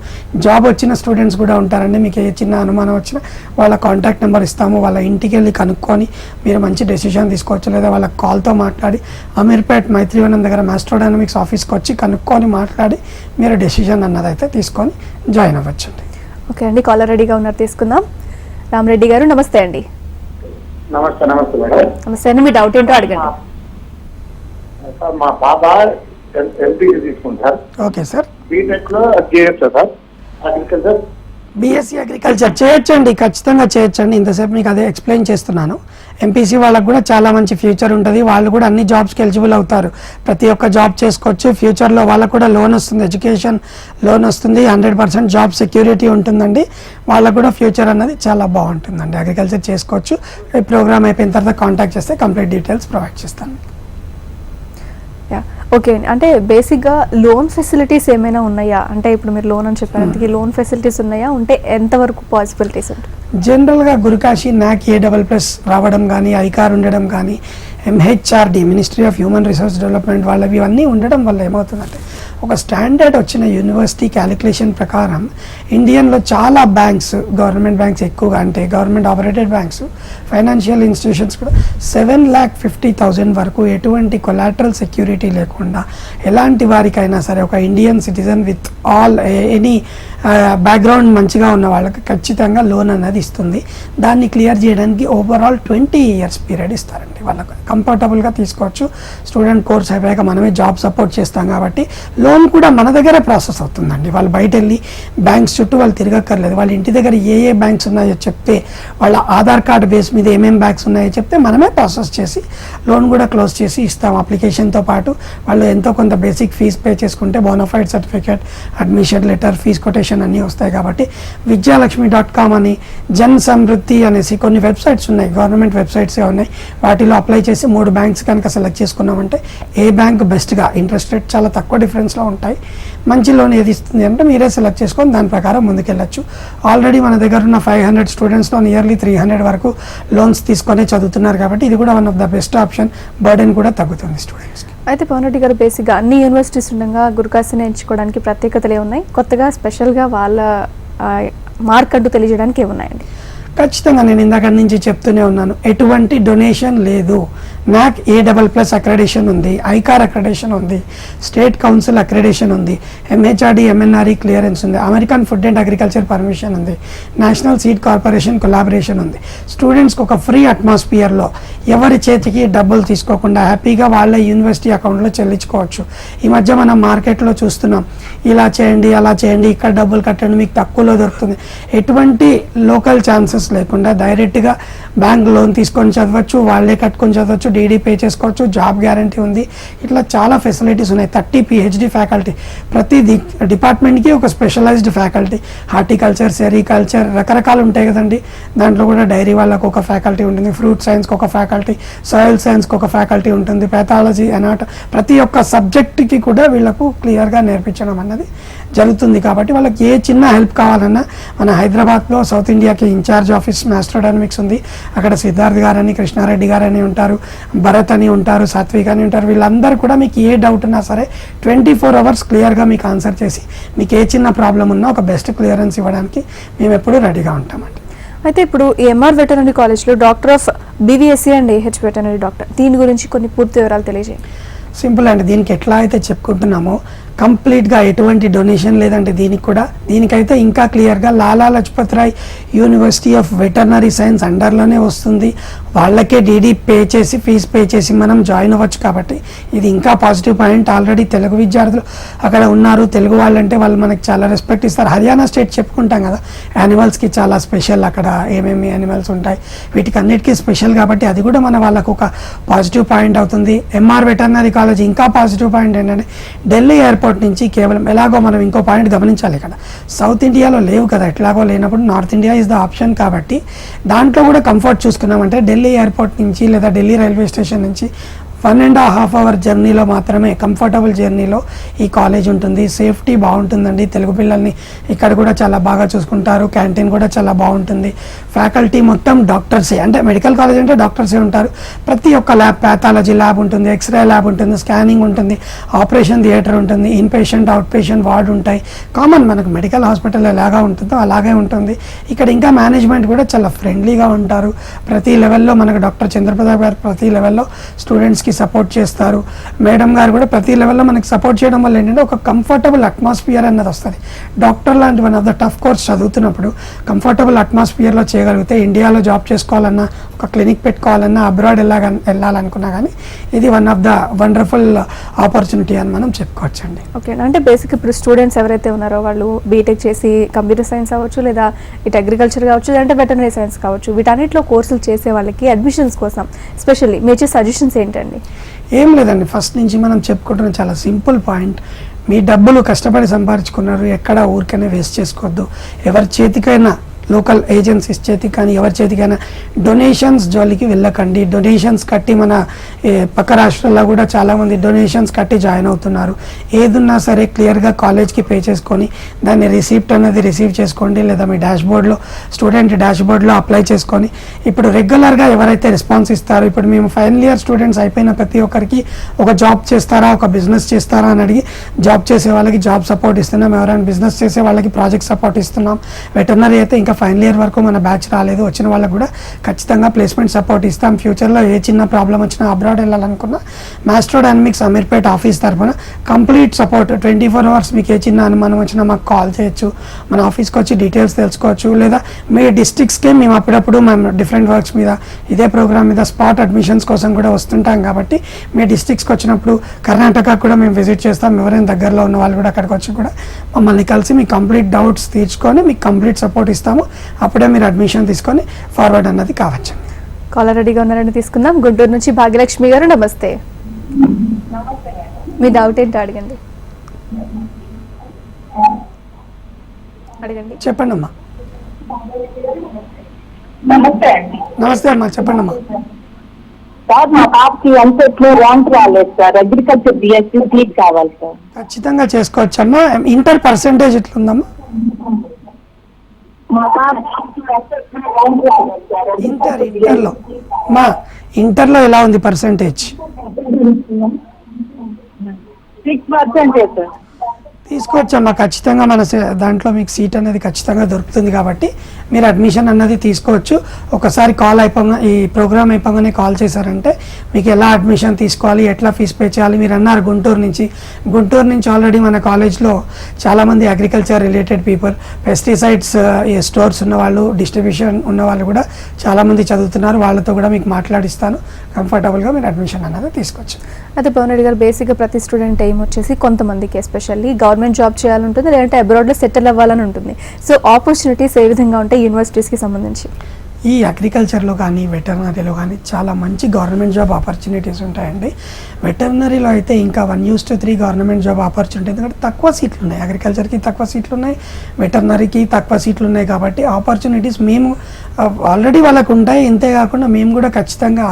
జాబ్ వచ్చిన స్టూడెంట్స్ కూడా ఉంటారండి. మీకు ఏ చిన్న అనుమానం వచ్చినా వాళ్ళ కాంటాక్ట్ నెంబర్ ఇస్తాము, వాళ్ళ ఇంటికి వెళ్ళి కనుక్కొని మీరు మంచి డెసిషన్ తీసుకోవచ్చు. లేదా వాళ్ళ కాల్తో మాట్లాడి అమీర్పేట్ మైత్రివనం దగ్గర మాస్ట్రోడైనమిక్స్ ఆఫీస్కి వచ్చి కనుక్కొని మాట్లాడి మీరు డెసిషన్ అన్నదైతే తీసుకొని జాయిన్ అవ్వచ్చండి. ఓకే అండి, కాలర్ రెడీగా ఉన్నారు, తీసుకుందాం. రామరెడ్డి గారు నమస్తే అండి. నమస్తే మేడం. నమస్తే అండి, మీ డౌట్ ఏంటో అడగండి. సార్ మా బాబా ఎంపీసీ తీసుకుంటారు. Okay sir. బీటెక్ లో చేయొచ్చా సార్ అగ్రికల్చర్? బీఎస్సీ అగ్రికల్చర్ చేయొచ్చండి, ఖచ్చితంగా చేయొచ్చండి. ఇంతసేపు మీకు అదే ఎక్స్ప్లెయిన్ చేస్తున్నాను. ఎంపీసీ వాళ్ళకు కూడా చాలా మంచి ఫ్యూచర్ ఉంటుంది, వాళ్ళు కూడా అన్ని జాబ్స్కి ఎలిజిబుల్ అవుతారు, ప్రతి ఒక్క జాబ్ చేసుకోవచ్చు. ఫ్యూచర్లో వాళ్ళకు కూడా లోన్ వస్తుంది, ఎడ్యుకేషన్ లోన్ వస్తుంది, 100% జాబ్ సెక్యూరిటీ ఉంటుందండి. వాళ్ళకు కూడా ఫ్యూచర్ అన్నది చాలా బాగుంటుందండి. అగ్రికల్చర్ చేసుకోవచ్చు. ఈ ప్రోగ్రామ్ అయిపోయిన తర్వాత కాంటాక్ట్ చేస్తే కంప్లీట్ డీటెయిల్స్ ప్రొవైడ్ చేస్తాను. ఓకే అండి, అంటే బేసిక్గా లోన్ ఫెసిలిటీస్ ఏమైనా ఉన్నాయా? అంటే ఇప్పుడు మీరు లోన్ అని చెప్పారు, అందుకే లోన్ ఫెసిలిటీస్ ఉన్నాయా? ఉంటే ఎంతవరకు పాసిబిలిటీస్ ఉంటాయి? జనరల్గా గురుకాశీ NAC A++ రావడం కానీ, ఐకార్ ఉండడం కానీ, MHRD ministry of human resource development వాళ్ళవి ఇవన్నీ ఉండడం వల్ల ఏమవుతుందంటే ఒక స్టాండర్డ్ వచ్చిన యూనివర్సిటీ క్యాలిక్యులేషన్ ప్రకారం ఇండియన్లో చాలా బ్యాంక్స్, గవర్నమెంట్ బ్యాంక్స్ ఎక్కువగా, అంటే government operated banks, financial institutions కూడా 7,50,000 వరకు ఎటువంటి కొలాటరల్ సెక్యూరిటీ లేకుండా ఎలాంటి వారికైనా సరే ఒక Indian citizen with all any background మంచిగా ఉన్న వాళ్ళకి ఖచ్చితంగా లోన్ అన్నది ఇస్తుంది. దాన్ని క్లియర్ చేయడానికి ఓవరాల్ 20 years పీరియడ్ ఇస్తారండి. వాళ్ళకు కంఫర్టబుల్గా తీసుకోవచ్చు. స్టూడెంట్ కోర్స్ అయిపోయాక మనమే జాబ్ సపోర్ట్ చేస్తాం కాబట్టి లోన్ కూడా మన దగ్గరే ప్రాసెస్ అవుతుందండి. వాళ్ళు బయట వెళ్ళి బ్యాంక్స్ చుట్టూ వాళ్ళు తిరగక్కర్లేదు. వాళ్ళ ఇంటి దగ్గర ఏ బ్యాంక్స్ ఉన్నాయో చెప్తే, వాళ్ళ ఆధార్ కార్డ్ బేస్ మీద ఏమేం బ్యాంక్స్ ఉన్నాయో చెప్తే మనమే ప్రాసెస్ చేసి లోన్ కూడా క్లోజ్ చేసి ఇస్తాం. అప్లికేషన్తో పాటు వాళ్ళు ఎంతో కొంత బేసిక్ ఫీజ్ పే చేసుకుంటే bonafide certificate, admission letter, fee quotation అన్నీ వస్తాయి. కాబట్టి vidyalakshmi.com అని, జన్ సమృద్ధి అనేసి కొన్ని వెబ్సైట్స్ ఉన్నాయి, గవర్నమెంట్ వెబ్సైట్సే ఉన్నాయి. వాటిలో అప్లై చేసి 3 బ్యాంక్స్ కనుక సెలెక్ట్ చేసుకున్నామంటే ఏ బ్యాంక్ బెస్ట్గా, ఇంట్రెస్ట్ రేట్ చాలా తక్కువ డిఫరెన్స్లో ఉంటాయి, మంచి లోన్ ఏది ఇస్తుంది అంటే మీరే సెలెక్ట్ చేసుకొని దాని ప్రకారం ముందుకెళ్ళచ్చు. ఆల్రెడీ మన దగ్గర ఉన్న 500 స్టూడెంట్స్లో నియర్లీ 300 వరకు లోన్స్ తీసుకొని చదువుతున్నారు కాబట్టి ఇది కూడా one of the best option. Burden కూడా తగ్గుతుంది స్టూడెంట్స్కి. అయితే పవన్ రెడ్డి గారు, బేసిక్గా అన్ని యూనివర్సిటీస్ ఉండగా గురుకాశీని ఎంచుకోవడానికి ప్రత్యేకతలు ఏమున్నాయి? కొత్తగా స్పెషల్గా వాళ్ళ మార్క్ అంటూ తెలియజేయడానికి ఏమున్నాయండి? ఖచ్చితంగా నేను ఇందాక నుంచి చెప్తూనే ఉన్నాను, ఎటువంటి డొనేషన్ లేదు. NAC A++ అక్రెడిషన్ ఉంది, ఐకార్ అక్రెడిషన్ ఉంది, స్టేట్ కౌన్సిల్ అక్రెడిషన్ ఉంది, MHRD MNRE క్లియరెన్స్ ఉంది, American food and agriculture permission ఉంది, నేషనల్ సీడ్ కార్పొరేషన్ కొలాబరేషన్ ఉంది. స్టూడెంట్స్కి ఒక ఫ్రీ అట్మాస్ఫియర్లో ఎవరి చేతికి డబ్బులు తీసుకోకుండా హ్యాపీగా వాళ్ళ యూనివర్సిటీ అకౌంట్లో చెల్లించుకోవచ్చు. ఈ మధ్య మనం మార్కెట్లో చూస్తున్నాం, ఇలా చేయండి, అలా చేయండి, ఇక్కడ డబ్బులు కట్టండి, మీకు తక్కువలో దొరుకుతుంది. ఎటువంటి లోకల్ ఛాన్సెస్ లేకుండా డైరెక్ట్గా బ్యాంక్ లోన్ తీసుకొని చదవచ్చు, వాళ్ళే కట్టుకొని చదవచ్చు, డీడీ పే చేసుకోవచ్చు, జాబ్ గ్యారంటీ ఉంది. ఇట్లా చాలా ఫెసిలిటీస్ ఉన్నాయి. 30 PhD ఫ్యాకల్టీ, ప్రతి డిపార్ట్మెంట్కి ఒక స్పెషలైజ్డ్ ఫ్యాకల్టీ, హార్టికల్చర్, సెరికల్చర్ రకరకాలు ఉంటాయి కదండి. దాంట్లో కూడా డైరీ వాళ్ళకు ఒక ఫ్యాకల్టీ ఉంటుంది, ఫ్రూట్ సైన్స్కి ఒక ఫ్యాకల్టీ, సాయిల్ సైన్స్కి ఒక ఫ్యాకల్టీ ఉంటుంది, పెథాలజీ, ప్రతి ఒక్క సబ్జెక్ట్కి కూడా వీళ్ళకు క్లియర్గా నేర్పించడం అన్నది జరుగుతుంది. కాబట్టి వాళ్ళకి ఏ చిన్న హెల్ప్ కావాలన్నా మన హైదరాబాద్లో సౌత్ ఇండియాకి ఇన్ఛార్జ్ ఆఫీస్ మాస్ట్రోడైనమిక్స్ ఉంది. అక్కడ సిద్ధార్థ్ గారని, కృష్ణారెడ్డి గారని ఉంటారు, భరత్ అని ఉంటారు, సాత్విక్ అని ఉంటారు. వీళ్ళందరూ కూడా మీకు ఏ డౌట్ ఉన్నా సరే 24 hours క్లియర్గా మీకు ఆన్సర్ చేసి మీకు ఏ చిన్న ప్రాబ్లం ఉన్నా ఒక బెస్ట్ క్లియరెన్స్ ఇవ్వడానికి మేము ఎప్పుడూ రెడీగా ఉంటామండి. అయితే ఇప్పుడు ఎంఆర్ వెటర్నరీ కాలేజ్లో doctor of BVSc and AH veterinary doctor, దీని గురించి కొన్ని పూర్తి వివరాలు తెలియజేయండి. సింపుల్ అండి. దీనికి ఎట్లా అయితే చెప్పుకుంటున్నామో కంప్లీట్గా ఎటువంటి డొనేషన్ లేదంటే దీనికైతే ఇంకా క్లియర్గా Lala Lajpat Rai university of veterinary science అండర్లోనే వస్తుంది. వాళ్ళకే డీడీ పే చేసి ఫీజు పే చేసి మనం జాయిన్ అవ్వచ్చు. కాబట్టి ఇది ఇంకా పాజిటివ్ పాయింట్. ఆల్రెడీ తెలుగు విద్యార్థులు అక్కడ ఉన్నారు. తెలుగు వాళ్ళంటే వాళ్ళు మనకి చాలా రెస్పెక్ట్ ఇస్తారు. హర్యానా స్టేట్ చెప్పుకుంటాం కదా, యానిమల్స్కి చాలా స్పెషల్. అక్కడ ఏమేమి యానిమల్స్ ఉంటాయి వీటికి అన్నిటికీ స్పెషల్. కాబట్టి అది కూడా మన వాళ్ళకు ఒక పాజిటివ్ పాయింట్ అవుతుంది. ఎంఆర్ వెటర్నరీ కాలేజ్ ఇంకా పాజిటివ్ పాయింట్ ఏంటంటే ఢిల్లీ ఎయిర్పోర్ట్ నుంచి కేవలం ఎలాగో మనం ఇంకో పాయింట్ గమనించాలి, ఇక్కడ సౌత్ ఇండియాలో లేవు కదా, ఎట్లాగో లేనప్పుడు north India is the option. కాబట్టి దాంట్లో కూడా కంఫర్ట్ చూసుకున్నామంటే ఢిల్లీ ఎయిర్పోర్ట్ నుంచి లేదా ఢిల్లీ రైల్వే స్టేషన్ నుంచి 1.5 hour జర్నీలో మాత్రమే, కంఫర్టబుల్ జర్నీలో ఈ కాలేజ్ ఉంటుంది. సేఫ్టీ బాగుంటుందండి. తెలుగు పిల్లల్ని ఇక్కడ కూడా చాలా బాగా చూసుకుంటారు. క్యాంటీన్ కూడా చాలా బాగుంటుంది. ఫ్యాకల్టీ మొత్తం డాక్టర్సే, అంటే మెడికల్ కాలేజ్ అంటే డాక్టర్సే ఉంటారు. ప్రతి ఒక్క ల్యాబ్, ప్యాథాలజీ ల్యాబ్ ఉంటుంది, ఎక్స్రే ల్యాబ్ ఉంటుంది, స్కానింగ్ ఉంటుంది, ఆపరేషన్ థియేటర్ ఉంటుంది, in patient out patient ward ఉంటాయి. కామన్ మనకు మెడికల్ హాస్పిటల్ ఎలాగా ఉంటుందో అలాగే ఉంటుంది. ఇక్కడ ఇంకా మేనేజ్మెంట్ కూడా చాలా ఫ్రెండ్లీగా ఉంటారు. ప్రతి లెవెల్లో మనకు డాక్టర్ చంద్రప్రసాద్ గారు ప్రతి లెవెల్లో స్టూడెంట్స్కి సపోర్ట్ చేస్తారు. మేడం గారు కూడా ప్రతి లెవెల్లో మనకి సపోర్ట్ చేయడం వల్ల ఏంటంటే ఒక కంఫర్టబుల్ అట్మాస్ఫియర్ అన్నది వస్తుంది. డాక్టర్ లాంటి one of the tough course చదువుతున్నప్పుడు కంఫర్టబుల్ అట్మాస్ఫియర్లో చేయగలిగితే ఇండియాలో జాబ్ చేసుకోవాలన్నా, ఒక క్లినిక్ పెట్టుకోవాలన్నా, అబ్రాడ్ వెళ్ళాలనుకున్నా కానీ ఇది one of the wonderful opportunity అని మనం చెప్పుకోవచ్చండి. ఓకే, అంటే బేసిక్ ఇప్పుడు స్టూడెంట్స్ ఎవరైతే ఉన్నారో వాళ్ళు బీటెక్ చేసి కంప్యూటర్ సైన్స్ అవ్వచ్చు, లేదా ఇటు అగ్రికల్చర్ కావచ్చు, లేదంటే వెటర్నరీ సైన్స్ కావచ్చు, వీటన్నిటిలో కోర్సులు చేసే వాళ్ళకి అడ్మిషన్స్ కోసం స్పెషల్లీ మీ సజెషన్స్ ఏంటండి? ఏం లేదండి, ఫస్ట్ నుంచి మనం చెప్పుకుంటున్న చాలా సింపుల్ పాయింట్. మీ డబ్బులు కష్టపడి సంపాదించుకున్నారు, ఎక్కడ ఊరికైనా వేస్ట్ చేసుకోవద్దు. ఎవరి చేతికైనా, లోకల్ ఏజెన్సీస్ చేతికి కానీ ఎవరి చేతికైనా డొనేషన్స్ జోలికి వెళ్ళకండి. డొనేషన్స్ కట్టి మన పక్క రాష్ట్రాల్లో కూడా చాలామంది డొనేషన్స్ కట్టి జాయిన్ అవుతున్నారు. ఏదున్నా సరే క్లియర్గా కాలేజ్కి పే చేసుకొని దాన్ని రిసీప్ట్ అనేది రిసీవ్ చేసుకోండి, లేదా మీ డాష్బోర్డ్లో, స్టూడెంట్ డాష్బోర్డ్లో అప్లై చేసుకొని ఇప్పుడు రెగ్యులర్గా ఎవరైతే రెస్పాన్స్ ఇస్తారో, ఇప్పుడు మేము ఫైనల్ ఇయర్ స్టూడెంట్స్ అయిపోయిన ప్రతి ఒక్కరికి ఒక జాబ్ చేస్తారా, ఒక బిజినెస్ చేస్తారా అని అడిగి జాబ్ చేసే వాళ్ళకి జాబ్ సపోర్ట్ ఇస్తున్నాం. ఎవరైనా బిజినెస్ చేసే వాళ్ళకి ప్రాజెక్ట్ సపోర్ట్ ఇస్తున్నాం. వెటర్నరీ అయితే ఇంకా ఫైనల్ ఇయర్ వరకు మన బ్యాచ్ రాలేదు, వచ్చిన వాళ్ళకు కూడా ఖచ్చితంగా ప్లేస్మెంట్ సపోర్ట్ ఇస్తాం. ఫ్యూచర్లో ఏ చిన్న ప్రాబ్లం వచ్చినా, అబ్రాడ్ వెళ్ళాలనుకున్నా మాస్ట్రోడైనమిక్స్ అమీర్పేట్ ఆఫీస్ తరఫున కంప్లీట్ సపోర్ట్ 24 hours. మీకు ఏ చిన్న అనుమానం వచ్చినా మాకు కాల్ చేయొచ్చు, మన ఆఫీస్కి వచ్చి డీటెయిల్స్ తెలుసుకోవచ్చు. లేదా మీ డిస్ట్రిక్ట్స్కే మేము అప్పుడప్పుడు మేము డిఫరెంట్ వర్క్స్ మీద, ఇదే ప్రోగ్రామ్ మీద స్పాట్ అడ్మిషన్స్ కోసం కూడా వస్తుంటాం. కాబట్టి మీ డిస్ట్రిక్ట్స్కి వచ్చినప్పుడు కర్ణాటక కూడా మేము విజిట్ చేస్తాం. ఎవరైనా దగ్గరలో ఉన్న వాళ్ళు కూడా అక్కడికి వచ్చి కూడా మమ్మల్ని కలిసి మీ కంప్లీట్ డౌట్స్ తీర్చుకొని మీకు కంప్లీట్ సపోర్ట్ ఇస్తాము. అప్పుడే మీరు అడ్మిషన్ తీసుకొని ఫార్వర్డ్ అన్నది కావచ్చు. కాలర్ రెడీగా ఉన్నారని తీసుకుందాం. గుంటూరు నుంచి భాగ్యలక్ష్మి గారు, నమస్తే. మీ డౌట్ ఏంటో అడగండి. చెప్పండి అమ్మా. నమస్తే అండి. నమస్తే అమ్మా, చెప్పండి అమ్మా. సార్ మా పాపకి ఎంసెట్లో ర్యాంక్ రాలేదు సార్, అగ్రికల్చర్ బిఎస్సీ సీట్ కావాలి సార్. ఖచ్చితంగా చేసుకోవచ్చు అమ్మా. ఇంటర్ పర్సెంటేజ్ ఎట్లుందమ్మా? ఇంటర్లో ఎలా ఉంది పర్సెంటేజ్? 6% సార్. తీసుకోవచ్చమ్మా, ఖచ్చితంగా మన దాంట్లో మీకు సీట్ అనేది ఖచ్చితంగా దొరుకుతుంది. కాబట్టి మీరు అడ్మిషన్ అన్నది తీసుకోవచ్చు. ఒకసారి కాల్ అయిపోగా, ఈ ప్రోగ్రామ్ అయిపోగానే కాల్ చేశారంటే మీకు ఎలా అడ్మిషన్ తీసుకోవాలి, ఎట్లా ఫీజు పే చేయాలి. మీరు అన్నారు గుంటూరు నుంచి ఆల్రెడీ మన కాలేజ్లో చాలామంది agriculture related people, pesticides stores ఉన్నవాళ్ళు, డిస్ట్రిబ్యూషన్ ఉన్నవాళ్ళు కూడా చాలామంది చదువుతున్నారు. వాళ్ళతో కూడా మీకు మాట్లాడిస్తాను. కంఫర్టబుల్గా మీరు అడ్మిషన్ అన్నది తీసుకోవచ్చు. అయితే పవన్ రెడ్డి గారు, బేసిక్గా ప్రతి స్టూడెంట్ ఎయిమ్ వచ్చేసి కొంతమందికి ఎస్పెషల్లీ గవర్నమెంట్ జాబ్ చేయాలంటుంది, లేదంటే అబ్రాడ్లో సెటిల్ అవ్వాలని ఉంటుంది. సో ఆపర్చునిటీస్ ఏ విధంగా ఉంటాయి యూనివర్సిటీస్కి సంబంధించి? ఈ అగ్రికల్చర్లో కానీ వెటర్నరీలో కానీ చాలా మంచి గవర్నమెంట్ జాబ్ ఆపర్చునిటీస్ ఉంటాయండి. వెటర్నరీలో అయితే ఇంకా 1:3 గవర్నమెంట్ జాబ్ ఆపర్చునిటీ, ఎందుకంటే తక్కువ సీట్లు ఉన్నాయి. అగ్రికల్చర్కి తక్కువ సీట్లు ఉన్నాయి, వెటర్నరీకి తక్కువ సీట్లు ఉన్నాయి. కాబట్టి ఆపర్చునిటీస్ మేము ఆల్రెడీ వాళ్ళకు ఉంటాయి. ఇంతే కాకుండా మేము కూడా ఖచ్చితంగా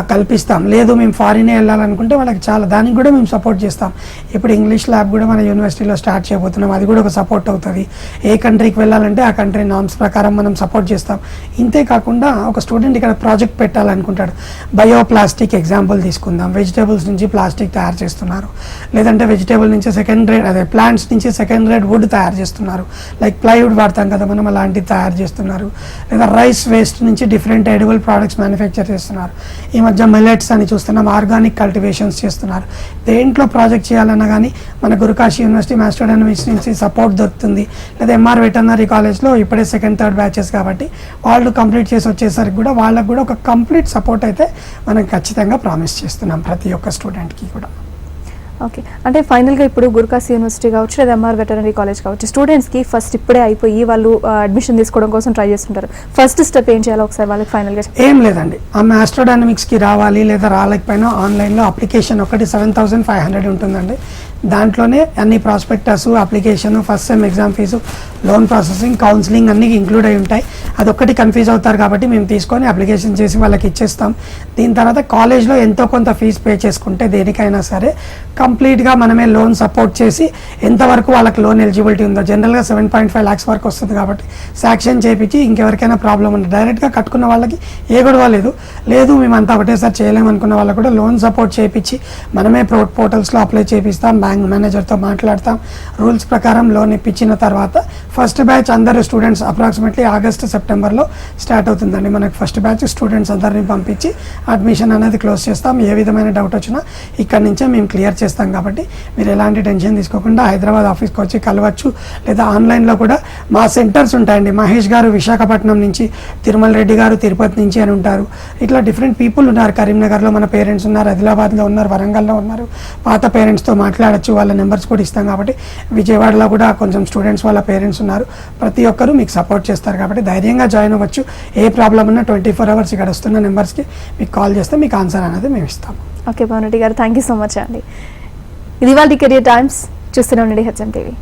కల్పిస్తాం. లేదు మేము ఫారినే వెళ్ళాలనుకుంటే వాళ్ళకి చాలా, దానికి కూడా మేము సపోర్ట్ చేస్తాం. ఇప్పుడు ఇంగ్లీష్ ల్యాబ్ కూడా మన యూనివర్సిటీలో స్టార్ట్ చేయబోతున్నాం, అది కూడా ఒక సపోర్ట్ అవుతుంది. ఏ కంట్రీకి వెళ్ళాలంటే ఆ కంట్రీ నామ్స్ ప్రకారం మనం సపోర్ట్ చేస్తాం. ఇంతే కాకుండా ఒక స్టూడెంట్ ఇక్కడ ప్రాజెక్ట్ పెట్టాలనుకుంటాడు, బయోప్లాస్టిక్ ఎగ్జాంపుల్ తీసుకుందాం. వెజిటేబుల్స్ నుంచి ప్లాస్టిక్ తయారు చేస్తున్నారు, లేదంటే వెజిటేబుల్ నుంచి ప్లాంట్స్ నుంచి సెకండ్ గ్రేడ్ వుడ్ తయారు చేస్తున్నారు. లైక్ ప్లైవుడ్ వాడతాం కదా మనం, అలాంటివి తయారు చేస్తున్నారు. లేదా రైస్ వేస్ట్ నుంచి డిఫరెంట్ ఎడిబుల్ ప్రోడక్ట్స్ మ్యానుఫ్యాక్చర్ చేస్తున్నారు. ఈ మధ్య మిల్లెట్స్ అని చూస్తున్నాం, ఆర్గానిక్ కల్టివేషన్స్ చేస్తున్నారు. దేంట్లో ప్రాజెక్ట్ చేయాలన్నా కానీ మన గురుకాశీ యూనివర్సిటీ మాస్టర్ డైనమిక్స్ నుంచి సపోర్ట్ దొరుకుతుంది. లేదా ఎంఆర్ వెటర్నరీ కాలేజ్లో ఇప్పుడే సెకండ్ థర్డ్ బ్యాచెస్ కాబట్టి వాళ్ళు కంప్లీట్ చేసి వచ్చేసరికి కూడా వాళ్ళకు కూడా ఒక కంప్లీట్ సపోర్ట్ అయితే మనం ఖచ్చితంగా ప్రామిస్ చేస్తున్నాం ప్రతి ఒక్క స్టూడెంట్కి కూడా. ఓకే, అంటే ఫైనల్గా ఇప్పుడు గురుకాశీ యూనివర్సిటీ కావచ్చు లేదా ఎంఆర్ వెటర్నరీ కాలేజ్ కావచ్చు, స్టూడెంట్స్కి ఫస్ట్ ఇప్పుడే అయిపోయి వాళ్ళు అడ్మిషన్ తీసుకోవడం కోసం ట్రై చేస్తుంటారు. ఫస్ట్ స్టెప్ ఏం చేయాలో ఒకసారి వాళ్ళకి ఫైనల్గా ఏం లేదండి, ఆ మాస్ట్రోడైనమిక్స్కి రావాలి లేదా రాలేకపోయినా ఆన్లైన్లో అప్లికేషన్ ఒకటి 7,500 ఉంటుందండి. దాంట్లోనే అన్ని prospectus, application, first sem exam fee, loan processing, counselling అన్నీ ఇంక్లూడ్ అయి ఉంటాయి. అదొక్కటి కన్ఫ్యూజ్ అవుతారు కాబట్టి మేము తీసుకొని అప్లికేషన్ చేసి వాళ్ళకి ఇచ్చేస్తాం. దీని తర్వాత కాలేజ్లో ఎంతో కొంత ఫీజు పే చేసుకుంటే దేనికైనా సరే కంప్లీట్గా మనమే లోన్ సపోర్ట్ చేసి ఎంతవరకు వాళ్ళకి లోన్ ఎలిజిబిలిటీ ఉందో, జనరల్గా 7.5 lakhs వరకు వస్తుంది కాబట్టి శాంక్షన్ చేయించి ఇంకెవరికైనా ప్రాబ్లం ఉంది డైరెక్ట్గా కట్టుకున్న వాళ్ళకి ఏ గొడవ లేదు మేము అంతా ఒకటేసారి చేయలేమనుకున్న వాళ్ళకి కూడా లోన్ సపోర్ట్ చేయించి మనమే పోర్టల్స్లో అప్లై చేపిస్తాం, బ్యాంక్ మేనేజర్తో మాట్లాడతాం. రూల్స్ ప్రకారం లోన్ ఇప్పించిన తర్వాత ఫస్ట్ బ్యాచ్ అందరు స్టూడెంట్స్ అప్రాక్సిమేట్లీ ఆగస్ట్ సెప్టెంబర్లో స్టార్ట్ అవుతుందండి. మనకు ఫస్ట్ బ్యాచ్ స్టూడెంట్స్ అందరినీ పంపించి అడ్మిషన్ అనేది క్లోజ్ చేస్తాం. ఏ విధమైన డౌట్ వచ్చినా ఇక్కడ నుంచే మేము క్లియర్ చేస్తాం కాబట్టి మీరు ఎలాంటి టెన్షన్ తీసుకోకుండా హైదరాబాద్ ఆఫీస్కి వచ్చి కలవచ్చు. లేదా ఆన్లైన్లో కూడా మా సెంటర్స్ ఉంటాయండి. మహేష్ గారు విశాఖపట్నం నుంచి, తిరుమల రెడ్డి గారు తిరుపతి నుంచి అని ఉంటారు. ఇట్లా డిఫరెంట్ పీపుల్ ఉన్నారు. కరీంనగర్లో మన పేరెంట్స్ ఉన్నారు, ఆదిలాబాద్లో ఉన్నారు, వరంగల్లో ఉన్నారు. పాత పేరెంట్స్తో మాట్లాడచ్చు, వాళ్ళ నెంబర్స్ కూడా ఇస్తాం కాబట్టి. విజయవాడలో కూడా కొంచెం స్టూడెంట్స్ వాళ్ళ పేరెంట్స్ ఉన్నారు. ప్రతి ఒక్కరూ మీకు సపోర్ట్ చేస్తారు కాబట్టి ధైర్యంగా జాయిన్ అవ్వచ్చు. ఏ ప్రాబ్లం ఉన్నా 24 hours ఇక్కడ వస్తున్న నెంబర్స్కి మీకు కాల్ చేస్తే మీకు ఆన్సర్ అనేది మేము ఇస్తాము. ఓకే పవన్ రెడ్డి గారు, థ్యాంక్ యూ సో మచ్ అండి. ఇది వాళ్ళ కెరియర్ టైమ్స్, చూస్తూనే ఉండండి హెచ్ఎం టీవీ.